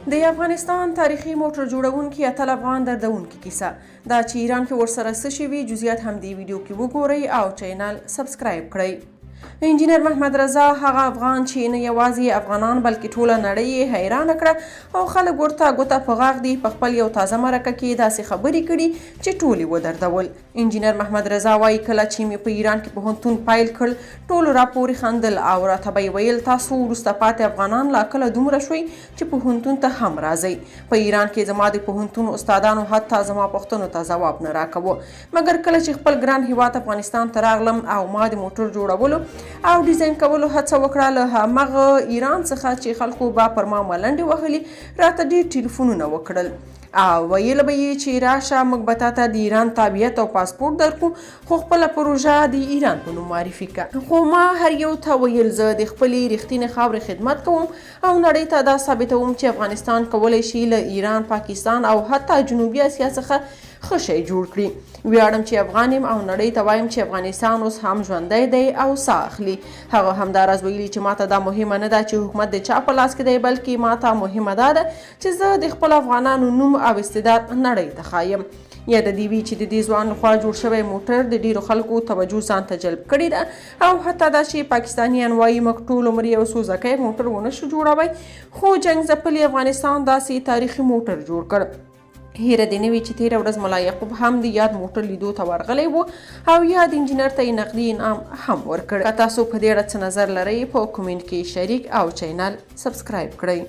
د افغانستان تاریخي موټر جوړونکي اتل افغان دردونکي کیسه دا چې ایران کې ورسره څه شوي جزئیات هم دې ویډیو کې وګورئ او چینل سبسکرایب کړئ. انجینر محمد رضا هغه افغان چې نه یوازې افغانان بلکې ټوله نړۍ یې حیرانه کړه او خلک ورته ګوته په غاښ دي په خپل یو تازه مرکه کې داسې خبرې کړي چې ټول یې ودردول. انجینر محمد رضا وایي کله چې مې په ایران کې پوهنتون پیل کړ ټولو راپورې خندل او راته به یې ویل تاسو وروسته پاتې افغانان لا کله دومره شوئ چې پوهنتون ته هم راځئ. په ایران کې زما د پوهنتون استادانو حتی زما پوښتنو ته ځواب نه راکوه، مګر کله چې خپل ګران هیواد افغانستان ته راغلم او ما د موټر جوړولو او ډیزاین کولو هڅه وکړه له همغه ایران څخه چې خلکو به پر ما ملنډې وهلې راته ډېر ټلیفونونه وکړل او ویل به یې چې راشه موږ به تاته د ایران تابعیت او پاسپورټ درکو خو خپله پروژه د ایران په نوم معرفي کړه. خو ما هر یو ته ویل زه د خپلې رښتینې خاورې خدمت کوم او نړۍ ته دا ثابتوم چې افغانستان کولی شي له ایران، پاکستان او حتی جنوبي اسیا څخه ښه شی جوړ کړي. ویاړم چې افغان یم او نړۍ ته وایم چې افغانستان اوس هم ژوندی دی او ساه اخلي. هغه همداراز ویلي چې ماته دا مهمه نه ده چې حکومت د چا په لاس کې دی، بلکې ماته مهمه دا ده چې زه د خپل افغانانو نوم او استعداد نړۍ ته ښایم. یا د دې وی چې د دې ځوان لخوا جوړ شوی موټر د ډیرو خلکو توجه ځان ته جلب کړې ده او حتی دا چې پاکستانیان وایي موږ ټول عمر یو سوزکی موټر ونه شو جوړوی، خو جنګ ځپلي افغانستان داسې تاریخي موټر جوړ کړ. هیره دې نه وي چې تېره ورځ ملا یعقوب هم د یاد موټر لیدو ته ورغلی و او یاد انجینر ته یې نقدي انعام هم ورکړ. که تاسو په دې اړه څه نظر لرئ په کومنټ کې شریک او چینل سبسکرایب کړئ.